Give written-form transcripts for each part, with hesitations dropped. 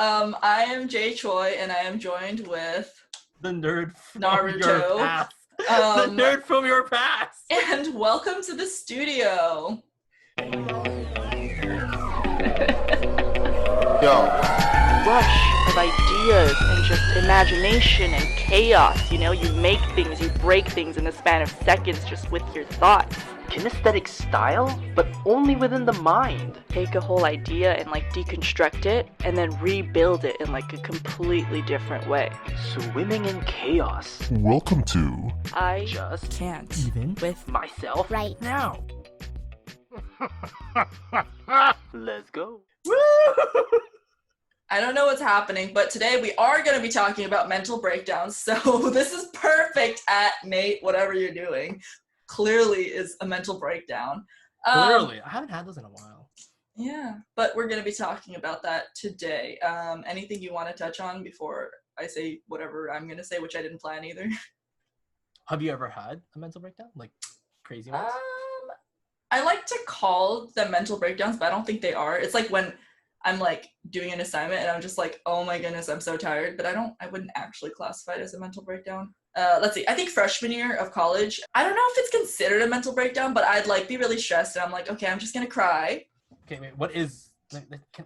I am Jay Choi, and I am joined with the nerd from Naruto. your past. The nerd from your past. And welcome to the studio. Yo. Rush of ideas and just imagination and chaos. You know, you make things, you break things in the span of seconds just with your thoughts. Kinesthetic style, but only within the mind. Take a whole idea and deconstruct it and then rebuild it in a completely different way. Swimming in chaos. Welcome to I Just can't even with myself right now. Let's go. Woo! I don't know what's happening, but today we are going to be talking about mental breakdowns. So this is perfect at Nate, whatever you're doing. Clearly is a mental breakdown. Clearly. I haven't had those in a while. Yeah, but we're going to be talking about that today. Anything you want to touch on before I say whatever I'm going to say, which I didn't plan either? Have you ever had a mental breakdown? Crazy ones? I like to call them mental breakdowns, but I don't think they are. It's like when I'm doing an assignment and I'm just oh my goodness, I'm so tired, but I wouldn't actually classify it as a mental breakdown. Let's see, I think freshman year of college, I don't know if it's considered a mental breakdown, but I'd be really stressed and I'm okay, I'm just gonna cry. Okay, wait, what is...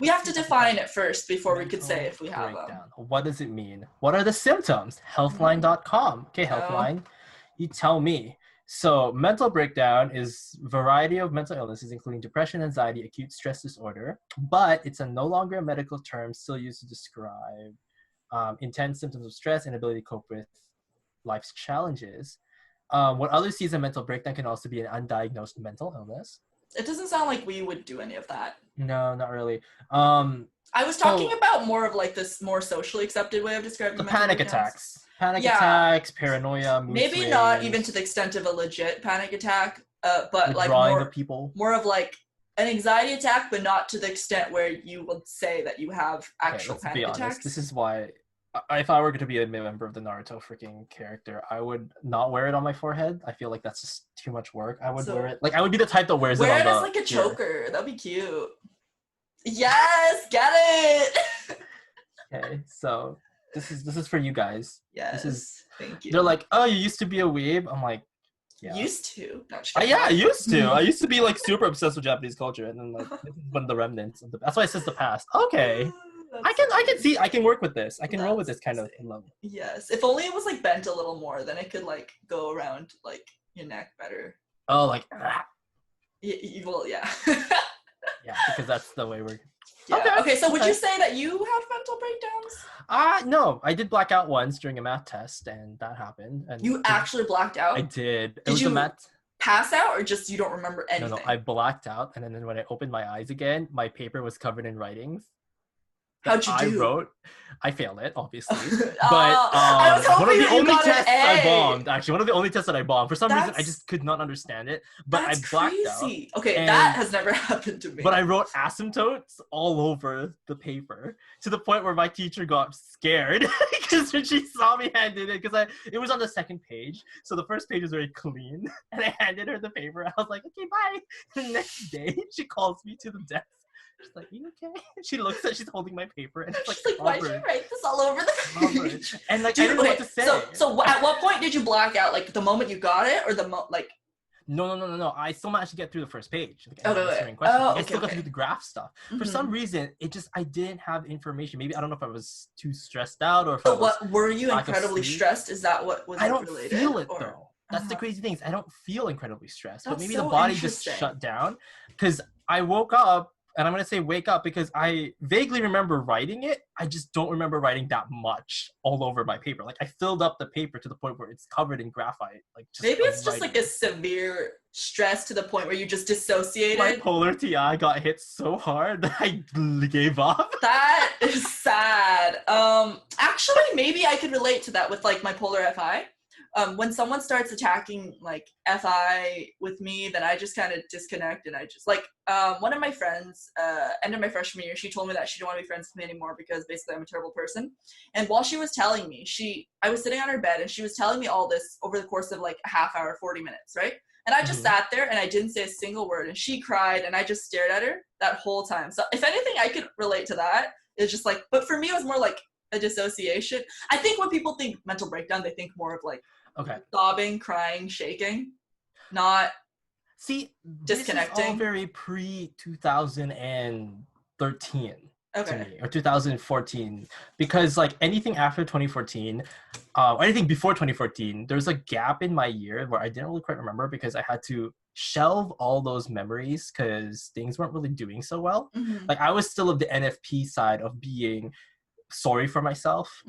We have to define it first before we could say if we have them. What does it mean? What are the symptoms? Healthline.com. Okay, Healthline, you tell me. So mental breakdown is a variety of mental illnesses, including depression, anxiety, acute stress disorder, but it's no longer a medical term, still used to describe intense symptoms of stress and inability to cope with life's challenges. What others see as a mental breakdown can also be an undiagnosed mental illness. It doesn't sound like we would do any of that. No, not really. I was talking about more of this more socially accepted way of describing the mental panic breakdowns. attacks. Panic attacks, paranoia, mood maybe swings. Not even to the extent of a legit panic attack, but withdrawing of people. More of an anxiety attack, but not to the extent where you would say that you have actual panic attacks. This is why, if I were going to be a member of the Naruto freaking character, I would not wear it on my forehead. I feel like that's just too much work. I would wear it. I would be the type that wears it on the... Wear it as a choker. That'd be cute. Yes, get it. Okay, so this is for you guys. Yes, thank you. They're oh, you used to be a weeb? I'm yeah. Used to? Yeah, I used to. I used to be super obsessed with Japanese culture, and then this is one of the remnants of the... That's why it says the past. Okay. I can work with this. I can roll with this kind of level. Yes. If only it was bent a little more, then it could go around your neck better. Oh, Well, yeah. Yeah, because that's the way we're... Yeah. Okay, so would you say that you have mental breakdowns? No. I did black out once during a math test, and that happened. And you actually blacked out? I did. Did you pass out, or just you don't remember anything? No, I blacked out, and then when I opened my eyes again, my paper was covered in writings. How'd you do? I failed it, obviously. But I was one of the only tests I bombed, actually, one of the only tests that I bombed. For some reason, I just could not understand it. But I blacked out. Okay, that has never happened to me. But I wrote asymptotes all over the paper to the point where my teacher got scared because when she saw me handed it, because it was on the second page. So the first page was very clean. And I handed her the paper. I was like, okay, bye. The next day, she calls me to the desk. She's like, you okay? She looks at, she's holding my paper, and it's she's why did you write this all over the page? And I didn't know what to say. So at what point did you black out? The moment you got it, or No. I still managed to get through the first page. I still got to do the graph stuff. Mm-hmm. For some reason, I didn't have information. Maybe I don't know if I was too stressed out or if were you incredibly stressed? Is that what was related? I don't feel it though. That's the crazy thing. I don't feel incredibly stressed, but maybe the body just shut down because I woke up. And I'm going to say wake up because I vaguely remember writing it. I just don't remember writing that much all over my paper. I filled up the paper to the point where it's covered in graphite. Maybe it's just a severe stress to the point where you just dissociated. My polar TI got hit so hard that I gave up. That is sad. Actually, maybe I could relate to that with my polar FI. When someone starts attacking FI with me, then I just kind of disconnect, and I just one of my friends, end of my freshman year, she told me that she didn't want to be friends with me anymore because basically I'm a terrible person. And while she was telling me, I was sitting on her bed and she was telling me all this over the course of a half hour, 40 minutes, right? And I just sat there and I didn't say a single word, and she cried and I just stared at her that whole time. So if anything, I could relate to that. It's just like, but for me, it was more like a dissociation. I think when people think mental breakdown, they think more of like sobbing, crying, shaking, not disconnecting. This is all very pre-2013 to me, or 2014, because like anything after 2014, anything before 2014, there's a gap in my year where I didn't really quite remember because I had to shelve all those memories because things weren't really doing so well. Like I was still of the NFP side of being sorry for myself.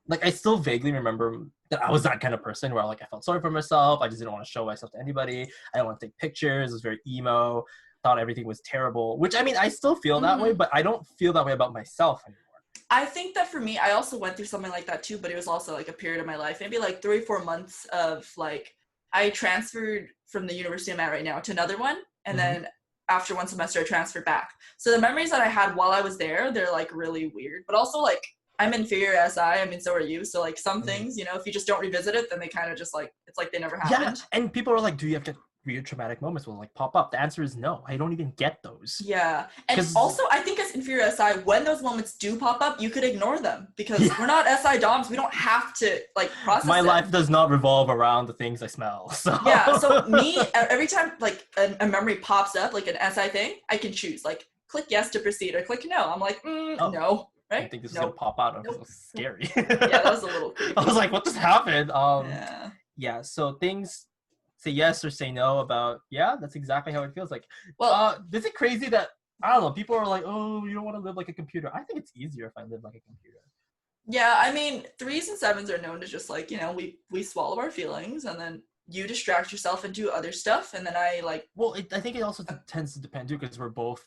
Like I still vaguely remember that I was that kind of person where like I felt sorry for myself. I just didn't want to show myself to anybody. I didn't want to take pictures. It was very emo. Thought everything was terrible, which I mean, I still feel that way, but I don't feel that way about myself anymore. I think that for me, I also went through something like that too, but it was also like a period of my life, maybe like 3-4 months of like, I transferred from the university I'm at right now to another one. And then after one semester, I transferred back. So the memories that I had while I was there, they're like really weird, but also like, I'm inferior SI. I mean, so are you. So like some things, you know, if you just don't revisit it, then they kind of just like, it's like they never happened. Yeah, and people are like, do you have to weird traumatic moments will like pop up? The answer is no. I don't even get those. Yeah. And also I think as inferior SI, when those moments do pop up, you could ignore them because we're not SI DOMs. We don't have to like process My life does not revolve around the things I smell. So yeah. So me, every time like a memory pops up, like an SI thing, I can choose like click yes to proceed or click no. I'm like, no. Right? I think this is gonna pop out. It was scary. Yeah, that was a little creepy. I was like, what just happened? Yeah, so things say yes or say no about, that's exactly how it feels like. Well, is it crazy that, I don't know, people are like, oh, you don't want to live like a computer. I think it's easier if I live like a computer. Yeah, I mean, 3s and 7s are known to just like, you know, we swallow our feelings and then you distract yourself and do other stuff and then I like... Well, I think it also tends to depend too because we're both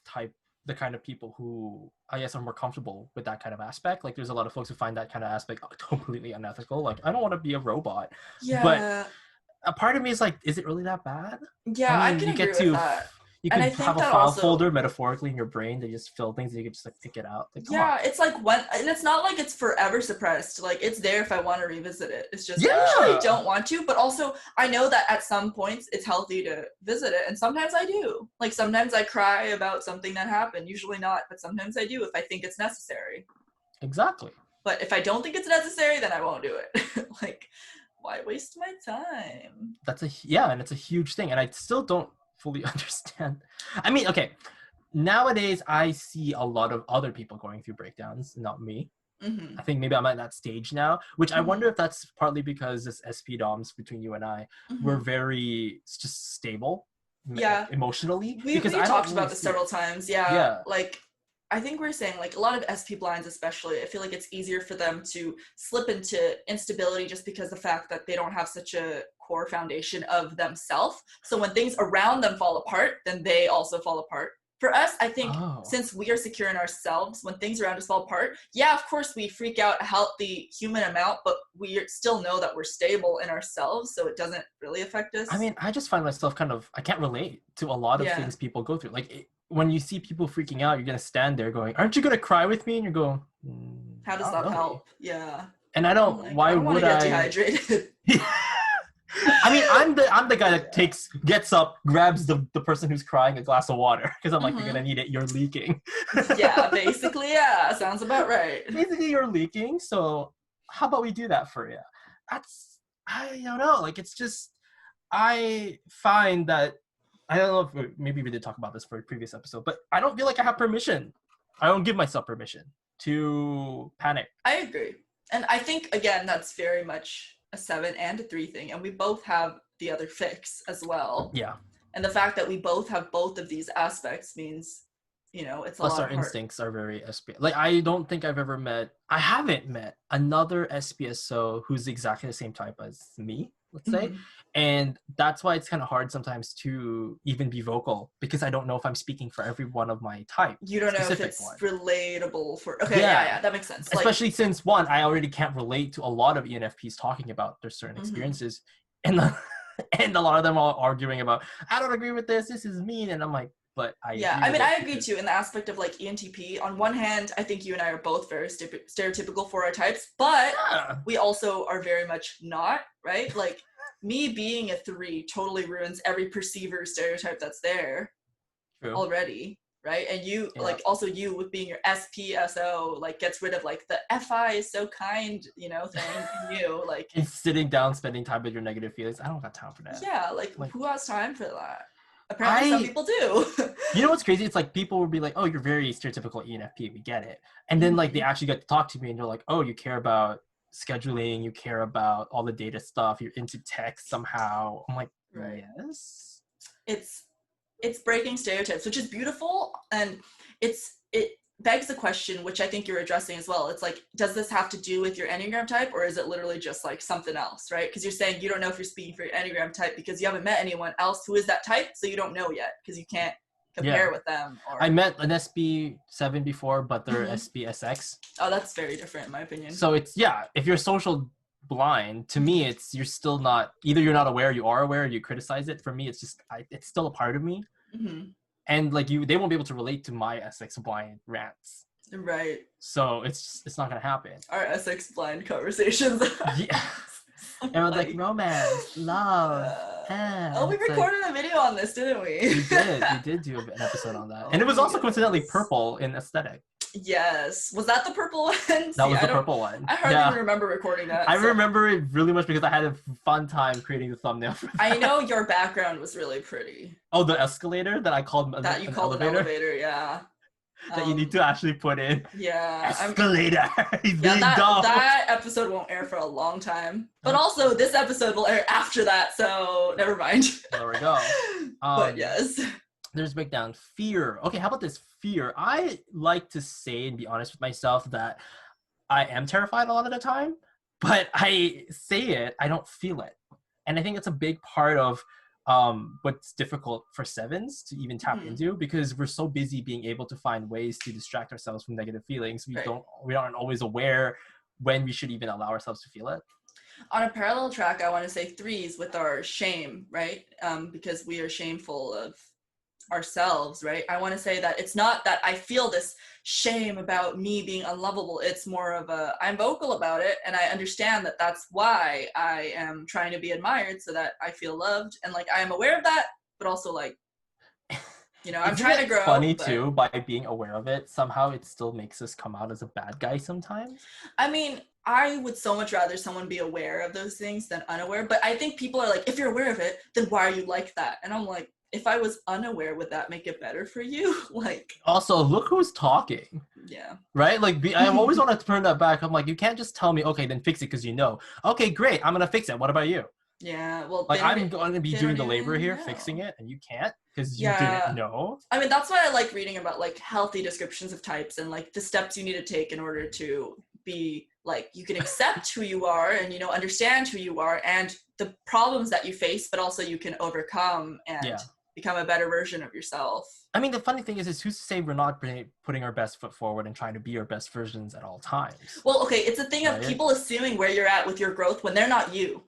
the kind of people who I guess are more comfortable with that kind of aspect. Like there's a lot of folks who find that kind of aspect completely unethical. Like I don't want to be a robot. Yeah. But a part of me is like, is it really that bad? Yeah, I can agree with that. You can have a file folder metaphorically in your brain that just fill things and you can just like pick it out. Like, it's like and it's not like it's forever suppressed. Like it's there if I want to revisit it. It's just I usually don't want to, but also I know that at some points it's healthy to visit it, and sometimes I do. Like sometimes I cry about something that happened. Usually not, but sometimes I do if I think it's necessary. Exactly. But if I don't think it's necessary, then I won't do it. Like, why waste my time? And it's a huge thing, and I still don't fully understand. I mean, okay, nowadays I see a lot of other people going through breakdowns, not me. I think maybe I'm at that stage now, which I wonder if that's partly because this SP DOMs between you and I were very just stable emotionally. We talked about this several times. Like I think we're saying like a lot of SP blinds especially, I feel like it's easier for them to slip into instability just because the fact that they don't have such a core foundation of themselves. So when things around them fall apart, then they also fall apart. For us, I think since we are secure in ourselves, when things around us fall apart, of course we freak out a healthy human amount, but we still know that we're stable in ourselves, so it doesn't really affect us. I mean, I just find myself I can't relate to a lot of things people go through. Like when you see people freaking out, you're going to stand there going, aren't you going to cry with me? And you're going, how does that help? Yeah. And I don't, like, why I would get dehydrated. I mean, I'm the guy that gets up, grabs the person who's crying a glass of water because I'm like, you're gonna need it. You're leaking. Basically, sounds about right. Basically, you're leaking. So how about we do that for you? I don't know. Like, it's just I find that I don't know if maybe we did talk about this for a previous episode, but I don't feel like I have permission. I don't give myself permission to panic. I agree, and I think again that's very much a 7 and a 3 thing, and we both have the other fix as well. Yeah. And the fact that we both have both of these aspects means, you know, it's a lot Plus our instincts are very SP. Like I don't think I haven't met another SPSO who's exactly the same type as me, let's say. And that's why it's kind of hard sometimes to even be vocal because I don't know if I'm speaking for every one of my type. You don't know if it's relatable for... Okay, yeah, that makes sense. Especially since, one, I already can't relate to a lot of ENFPs talking about their certain experiences. And a lot of them are arguing about, I don't agree with this is mean. And I'm like, but I... Yeah, I mean, I agree too in the aspect of like ENTP. On one hand, I think you and I are both very stereotypical for our types, but we also are very much not, right? Like... Me being a 3 totally ruins every perceiver stereotype that's there already. right? And you like also you with being your SPSO like gets rid of like the FI is so kind, you know, thing in you. Like it's sitting down, spending time with your negative feelings. I don't got time for that. Yeah, like who has time for that? Apparently some people do. You know what's crazy? It's like people will be like, oh, you're very stereotypical ENFP, we get it. And then like they actually get to talk to me and they're like, oh, you care about scheduling, you care about all the data stuff, you're into tech somehow. I'm like, yes. It's breaking stereotypes, which is beautiful, and it begs the question, which I think you're addressing as well. It's like, does this have to do with your Enneagram type, or is it literally just like something else, right? Because you're saying you don't know if you're speaking for your Enneagram type because you haven't met anyone else who is that type, so you don't know yet because you can't compare with them. Or... I met an SB7 before, but they're SBSX. Oh, that's very different in my opinion. So it's, if you're social blind, to me, it's you're still not, either you're not aware, you are aware, you criticize it. For me, it's just, it's still a part of me. And like they won't be able to relate to my SX blind rants. Right. So it's not gonna happen. Our SX blind conversations. Yeah. And it was like romance, love. We recorded a video on this, didn't we? We did do an episode on that. And it was also coincidentally purple in aesthetic. Yes. Was that the purple one? That was the purple one. I hardly even remember recording that. I remember it really much because I had a fun time creating the thumbnail for that. I know your background was really pretty. Oh, the escalator that I called an elevator, yeah. That you need to actually put in. Yeah. Escalator. He's being dumb. That episode won't air for a long time. But also, this episode will air after that, so never mind. There we go. But yes. There's breakdown. Fear. Okay, how about this? Fear. I like to say and be honest with myself that I am terrified a lot of the time, but I say it, I don't feel it. And I think that's a big part of what's difficult for sevens to even tap into, because we're so busy being able to find ways to distract ourselves from negative feelings. We aren't always aware when we should even allow ourselves to feel it. On a parallel track, I want to say threes with our shame, right? Because we are shameful of ourselves, right? I want to say that it's not that I feel this shame about me being unlovable. It's more of I'm vocal about it, and I understand that that's why I am trying to be admired, so that I feel loved, and like I am aware of that, but also like, you know, I'm trying to grow. Funny too, by being aware of it, somehow it still makes us come out as a bad guy sometimes. I mean, I would so much rather someone be aware of those things than unaware, but I think people are like, if you're aware of it, then why are you like that? And I'm like, if I was unaware, would that make it better for you? Like, also, look who's talking. Yeah. Right? Like, I always want to turn that back. I'm like, you can't just tell me, okay, then fix it because you know. Okay, great, I'm going to fix it. What about you? Yeah, well, like, I'm going to be doing the labor here, fixing it, and you can't because you didn't know. I mean, that's why I like reading about, like, healthy descriptions of types and, like, the steps you need to take in order to be, like, you can accept who you are and, you know, understand who you are and the problems that you face, but also you can overcome and become a better version of yourself. I mean, the funny thing is who's to say we're not putting our best foot forward and trying to be our best versions at all times? Well, okay, it's a thing of people assuming where you're at with your growth when they're not you.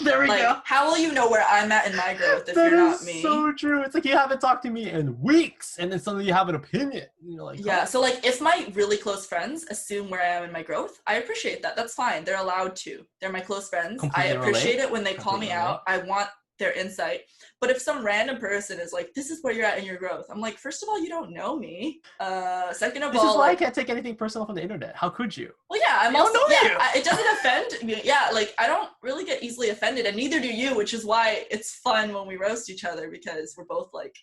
There we go. How will you know where I'm at in my growth if you're not me? So true. It's like you haven't talked to me in weeks, and then suddenly you have an opinion. You know, like, so like if my really close friends assume where I am in my growth, I appreciate that. That's fine. They're allowed to. They're my close friends. I appreciate it when they call me out. I want their insight. But if some random person is like, this is where you're at in your growth, I'm like, first of all, you don't know me. Second of all, this is why I can't take anything personal from the internet. How could you? Well, yeah, I'm also it doesn't offend me. Yeah, like I don't really get easily offended, and neither do you, which is why it's fun when we roast each other because we're both like,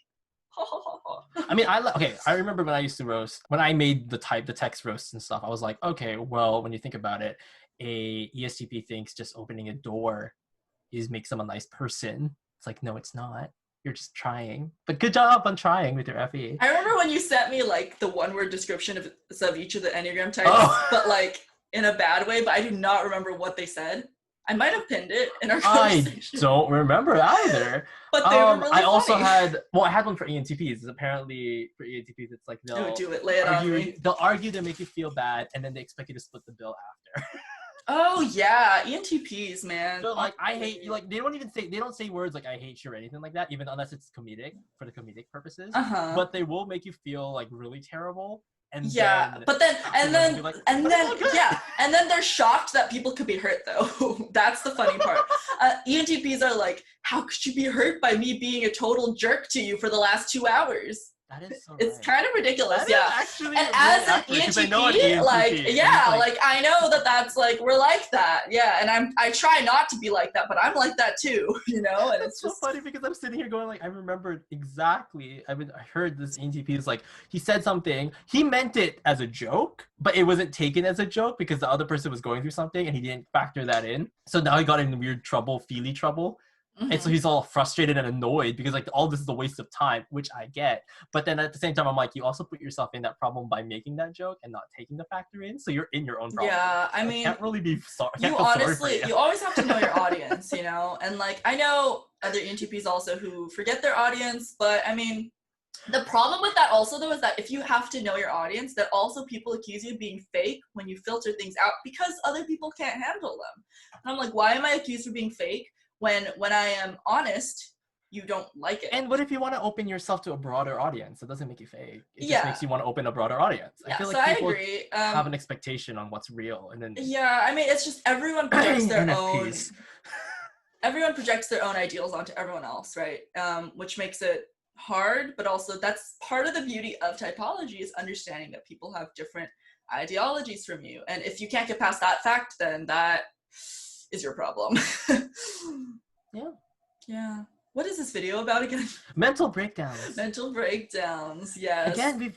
ha ha ha ha. I mean, I remember when I used to roast, when I made the text roasts and stuff, I was like, okay, well, when you think about it, a ESTP thinks just opening a door makes them a nice person. It's like, no, it's not. You're just trying. But good job on trying with your FE. I remember when you sent me like the one-word description of each of the Enneagram types, but like in a bad way, but I do not remember what they said. I might have pinned it in our conversation. I don't remember either. But they were really funny. I also had one for ENTPs. Apparently for ENTPs, it's like they'll do it, lay it on me. They'll argue, they make you feel bad, and then they expect you to split the bill after. Oh yeah, ENTPs, man. So like, I hate you. Like they don't say words like I hate you or anything like that, even unless it's comedic for the comedic purposes. But they will make you feel like really terrible. And then they're shocked that people could be hurt though. That's the funny part. ENTPs are like, how could you be hurt by me being a total jerk to you for the last 2 hours? That is so It's right. kind of ridiculous, That yeah. is actually And really as an accurate, 'cause I know an ENTP, like, ENTP, and yeah, it's like I know that that's like we're like that, yeah. And I try not to be like that, but I'm like that too, you know. And It's it's so just funny because I'm sitting here going like, I remember exactly. I heard this ENTP is like, he said something, he meant it as a joke, but it wasn't taken as a joke because the other person was going through something and he didn't factor that in. So now he got in weird trouble, feely trouble. And so he's all frustrated and annoyed because like all this is a waste of time, which I get. But then at the same time, I'm like, you also put yourself in that problem by making that joke and not taking the factor in. So you're in your own problem. yeah. I I mean, can't really be sorry. you honestly, you always have to know your audience, you know. And like I know other ENTPs also who forget their audience, but I mean, the problem with that also though is that if you have to know your audience, that also people accuse you of being fake when you filter things out because other people can't handle them. And I'm like, why am I accused of being fake when I am honest, you don't like it? And what if you want to open yourself to a broader audience? It doesn't make you fake. It just Yeah. makes you want to open a broader audience. Yeah, I feel so like I people agree. have an expectation on what's real, and then Yeah, I mean, it's just everyone projects their own. NFPs. Everyone projects their own ideals onto everyone else, right? Which makes it hard, but also that's part of the beauty of typology is understanding that people have different ideologies from you, and if you can't get past that fact, then that is your problem. Yeah. What is this video about again? Mental breakdowns. Mental breakdowns. Yes. Again,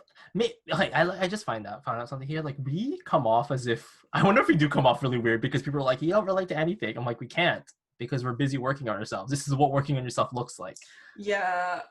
I just found out something here. Like we come off as if, I wonder if we do come off really weird because people are like, you don't relate to anything. I'm like, we can't because we're busy working on ourselves. This is what working on yourself looks like. Yeah.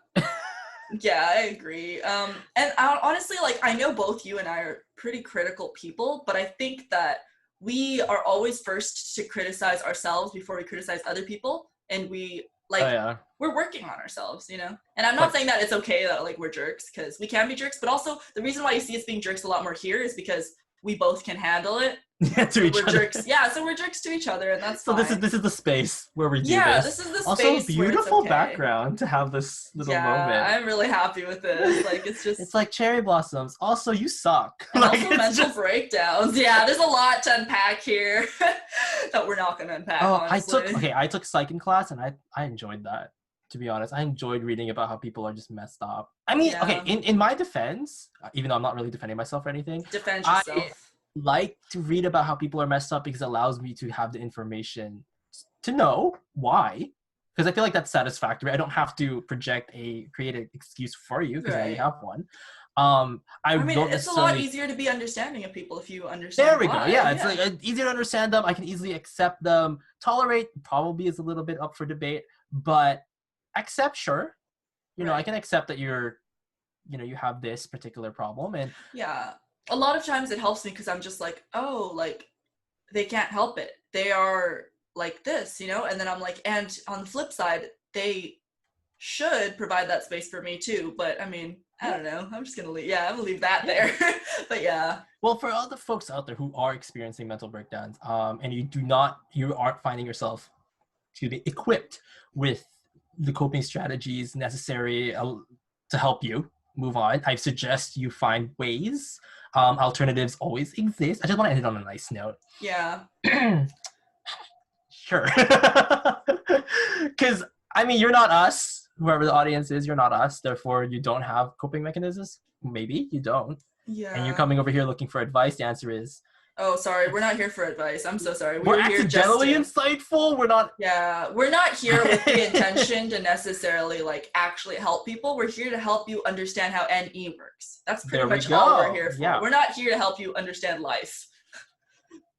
Yeah, I agree. And honestly, like I know both you and I are pretty critical people, but I think that we are always first to criticize ourselves before we criticize other people, and we like we're working on ourselves, you know. And I'm not saying that it's okay that like we're jerks, because we can be jerks, but also the reason why you see us being jerks a lot more here is because we both can handle it. Yeah, to each we're other. Jerks. Yeah, so we're jerks to each other, and that's so fine. this is the space where we do this. Yeah, this is the space. Also, beautiful where it's okay. background to have this little moment. I'm really happy with this. Like it's just it's like cherry blossoms. Also, you suck. And like, also mental breakdowns. Yeah, there's a lot to unpack here that we're not gonna unpack. Oh, honestly. I took psych in class and I enjoyed that. To be honest, I enjoyed reading about how people are just messed up. I mean, okay, in my defense, even though I'm not really defending myself or anything, Defend yourself. I like to read about how people are messed up because it allows me to have the information to know why. Because I feel like that's satisfactory. I don't have to create an excuse for you because I already have one. I mean, it's a lot easier to be understanding of people if you understand. There we go. Yeah, it's like easier to understand them. I can easily accept them. Tolerate probably is a little bit up for debate, but accept, sure. You know, I can accept that you have this particular problem, and a lot of times it helps me because I'm just like, oh, like they can't help it. They are like this, you know. And then I'm like, and on the flip side, they should provide that space for me too. But I mean, I don't know. I'm just gonna leave. Yeah, I'm gonna leave that there. But yeah. Well, for all the folks out there who are experiencing mental breakdowns, and you aren't finding yourself to be equipped with the coping strategies necessary to help you move on, I suggest you find ways. Alternatives always exist. I just want to end it on a nice note. Yeah. Sure. Because I mean, you're not us. Whoever the audience is, you're not us. Therefore, you don't have coping mechanisms. Maybe you don't. Yeah. And you're coming over here looking for advice. The answer is, oh, sorry, we're not here for advice. I'm so sorry. We're accidentally insightful. We're not. Yeah, we're not here with the intention to necessarily like actually help people. We're here to help you understand how NE works. That's pretty much all we're here for. Yeah. We're not here to help you understand life.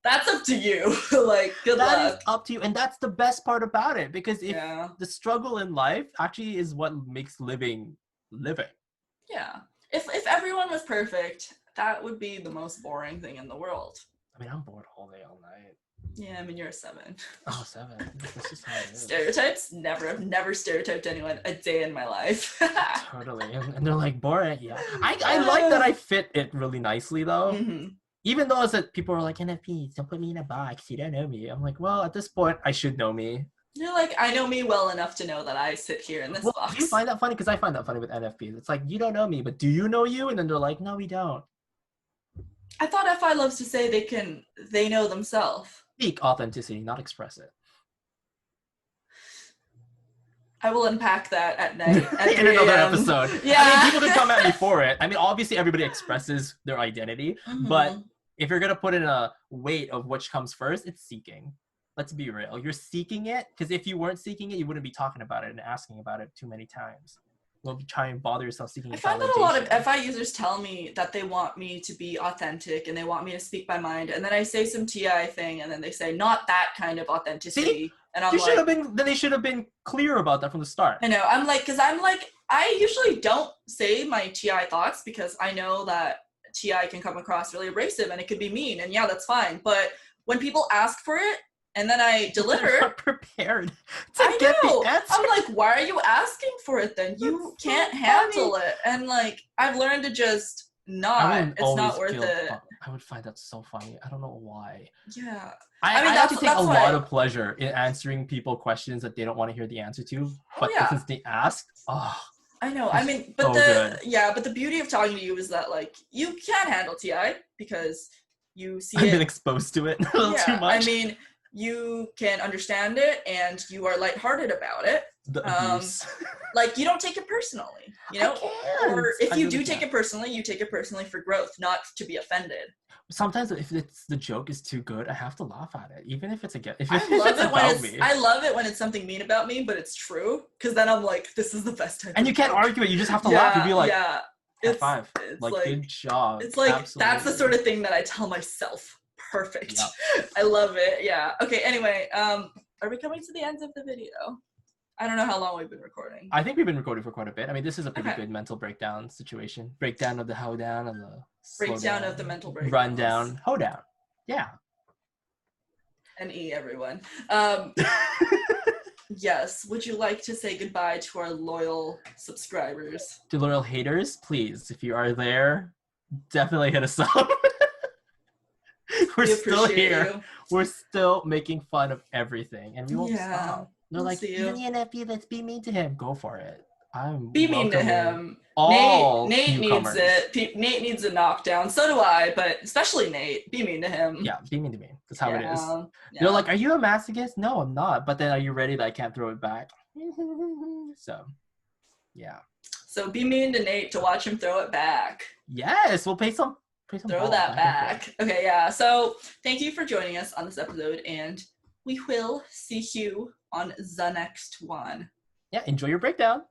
That's up to you. Like, good luck. That is up to you, and that's the best part about it, because if the struggle in life actually is what makes living. Yeah. If everyone was perfect, that would be the most boring thing in the world. I mean, I'm bored all day, all night. Yeah, I mean, you're a 7. Oh, 7. That's just how it is. Stereotypes? Never stereotyped anyone a day in my life. Totally. And they're like, boring. Yeah. I like that I fit it really nicely, though. Mm-hmm. Even though people are like, NFPs, don't put me in a box. You don't know me. I'm like, well, at this point, I should know me. You're like, I know me well enough to know that I sit here in this box. Do you find that funny? Because I find that funny with NFPs. It's like, you don't know me, but do you know you? And then they're like, no, we don't. I thought FI loves to say they know themselves. Speak authenticity, not express it. I will unpack that at night. At In another 3 a.m. episode. Yeah. I mean, people can come at me for it. I mean, obviously everybody expresses their identity, but if you're gonna put in a weight of which comes first, it's seeking. Let's be real. You're seeking it, because if you weren't seeking it, you wouldn't be talking about it and asking about it too many times. You'll try and bother yourself seeking I find that a lot of validation. FI users tell me that they want me to be authentic and they want me to speak my mind, and then I say some TI thing, and then they say not that kind of authenticity. See? And I'm You should have like, been. Then they should have been clear about that from the start. I know. I'm like, I usually don't say my TI thoughts because I know that TI can come across really abrasive and it could be mean, and yeah, that's fine. But when people ask for it and then I deliver, They're not prepared to I get know. the answer. I'm like, why are you asking for it then? You That's so can't handle it. And like, I've learned to just not. It's not worth it. I would find that so funny. I don't know why. Yeah. I mean, I actually take a that's lot why- of pleasure in answering people questions that they don't want to hear the answer to. But yeah. since they asked, I know. I mean, but so but the beauty of talking to you is that like you can handle TI because you see I've it. been exposed to it a little too much. I mean, you can understand it and you are lighthearted about it. The abuse. Like, you don't take it personally, you know? Or if I you really do take can't. it personally, you take it personally for growth, not to be offended. Sometimes if the joke is too good, I have to laugh at it, even if it's if I love it's it when about it's me. I love it when it's something mean about me, but it's true. Because then I'm like, this is the best time. And you can't argue it. You just have to laugh. You'd be like, yeah. high five. It's Like, good job. It's like that's the Absolutely. sort of thing that I tell myself. Perfect. Yep. I love it. Yeah. Okay. Anyway, are we coming to the end of the video? I don't know how long we've been recording. I think we've been recording for quite a bit. I mean, this is a pretty Okay. good mental breakdown situation. Breakdown of the hoedown and the Breakdown of the mental breakdowns. rundown hoedown. Yeah. And everyone. Yes. Would you like to say goodbye to our loyal subscribers? To loyal haters, please, if you are there, definitely hit us up. We're We still appreciate here. you. We're still making fun of everything, and we won't Yeah. stop. They're We'll like, see even you. ENFP, let's be mean to him. Go for it. I'm Be mean to welcoming him. all Nate needs newcomers. it. Nate needs a knockdown. So do I, but especially Nate. Be mean to him. Yeah, be mean to me. That's how it is. Yeah. They're like, are you a masochist? No, I'm not. But then are you ready that I can't throw it back? So, yeah. So be mean to Nate to watch him throw it back. Yes, we'll play some Throw ball that and back. forth. Okay, yeah. So thank you for joining us on this episode, and we will see you on the next one. Yeah, enjoy your breakdown.